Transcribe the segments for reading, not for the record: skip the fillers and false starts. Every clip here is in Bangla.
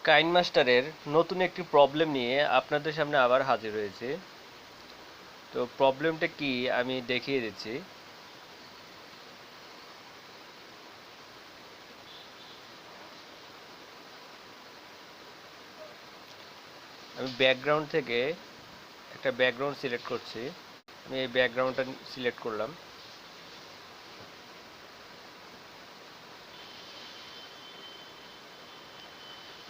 কাইনমাস্টারের নতুন একটি প্রবলেম নিয়ে আপনাদের সামনে আবার হাজির হয়েছে। তো প্রবলেমটা কি আমি দেখিয়ে দিচ্ছি। আমি ব্যাকগ্রাউন্ড থেকে একটা ব্যাকগ্রাউন্ড সিলেক্ট করছি। আমি এই ব্যাকগ্রাউন্ডটা সিলেক্ট করলাম।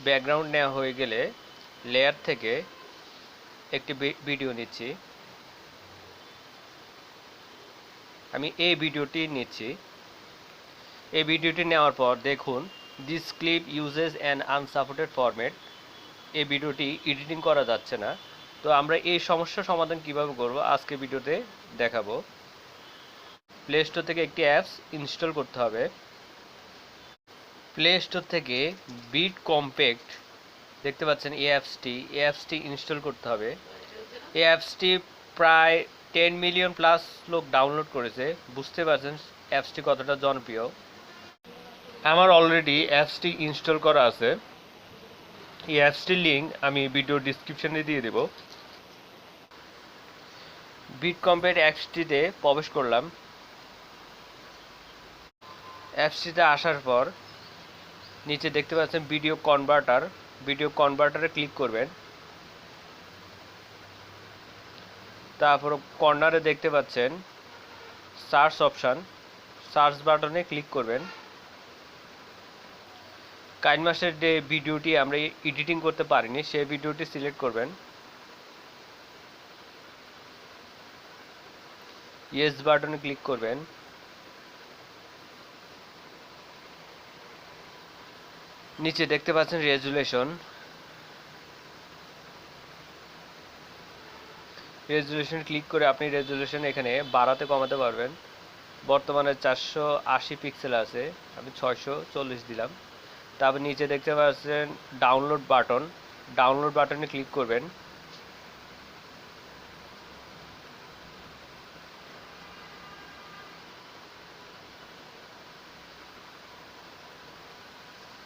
ব্যাকগ্রাউন্ড নেওয়া হয়ে গেলে লেয়ার থেকে একটি ভিডিও নিচ্ছি। আমি এই ভিডিওটি নিচ্ছি। এই ভিডিওটি নেওয়ার পর দেখুন, this clip uses an unsupported format. এই ভিডিওটি এডিটিং করা যাচ্ছে না। তো আমরা এই সমস্যার সমাধান কিভাবে করব আজকে ভিডিওতে দেখাবো। প্লে স্টোর থেকে একটি অ্যাপস ইনস্টল করতে হবে। প্লে স্টোর থেকে বিট কম্প্যাক্ট দেখতে পাচ্ছেন, এই অ্যাপসটি ইনস্টল করতে হবে। এই অ্যাপসটি প্রায় 10 মিলিয়ন প্লাস লোক ডাউনলোড করেছে। বুঝতে পারছেন অ্যাপসটি কতটা জনপ্রিয়। আমার অলরেডি অ্যাপসটি ইনস্টল করা আছে। এই অ্যাপসটির লিঙ্ক আমি ভিডিও ডিসক্রিপশনে দিয়ে দেব। বিট কম্প্যাক্ট অ্যাপসটিতে প্রবেশ করলাম। অ্যাপসটিতে আসার পর নিচে দেখতে পাচ্ছেন ভিডিও কনভার্টারে ক্লিক করবেন। তারপর কর্নারে দেখতে পাচ্ছেন সার্চ অপশান, সার্চ বাটনে ক্লিক করবেন। কাইনমাস্টার যে ভিডিওটি আমরা এডিটিং করতে পারিনি সেই ভিডিওটি সিলেক্ট করবেন। ইয়েস বাটনে ক্লিক করবেন। নিচে দেখতে পাচ্ছেন রেজুলেশন ক্লিক করে আপনি রেজুলেশন এখানে বাড়াতে কমাতে পারবেন। বর্তমানে 480 পিক্সেল আছে, আমি 640 দিলাম। তারপর নিচে দেখতে পাচ্ছেন ডাউনলোড বাটনে ক্লিক করবেন।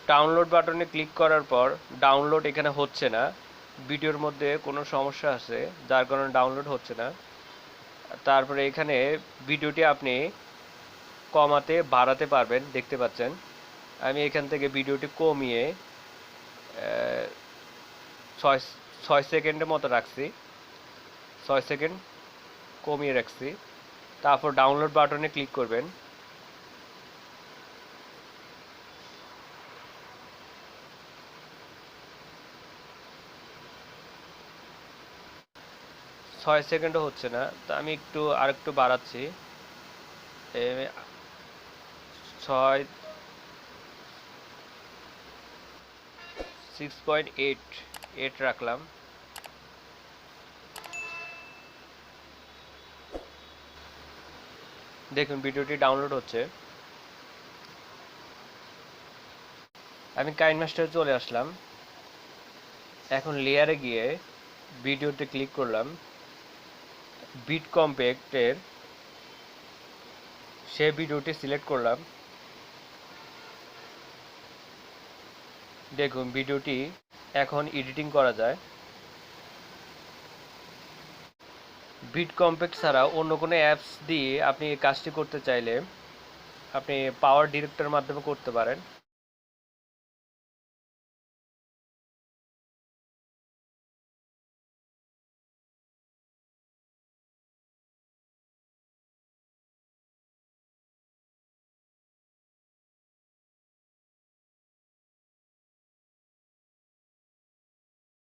ডাউনলোড বাটনে ক্লিক করার পর ডাউনলোড এখানে হচ্ছে না। ভিডিওর মধ্যে কোনো সমস্যা আছে যার কারণে ডাউনলোড হচ্ছে না। তারপরে এখানে ভিডিওটি আপনি কমাতে বাড়াতে পারবেন, দেখতে পাচ্ছেন। আমি এখান থেকে ভিডিওটি কমিয়ে 6 সেকেন্ডের মতো রাখছি। 6 সেকেন্ড কমিয়ে রাখছি। তারপর ডাউনলোড বাটনে ক্লিক করবেন। 6 সেকেন্ডও হচ্ছে না, তো আমি আরেকটু বাড়াচ্ছি। 6.8 রাখলাম। দেখুন ভিডিওটি ডাউনলোড হচ্ছে। আমি কাইনমাস্টারে চলে আসলাম। এখন লেয়ারে গিয়ে ভিডিওতে ক্লিক করলাম। বিট কম্প্যাক্টের সেই ভিডিওটি সিলেক্ট করলাম। দেখুন ভিডিওটি এখন এডিটিং করা যায়। বিট কম্প্যাক্ট ছাড়া অন্য কোনো অ্যাপস দিয়ে আপনি এই কাজটি করতে চাইলে আপনি পাওয়ার ডিরেক্টরের মাধ্যমে করতে পারেন।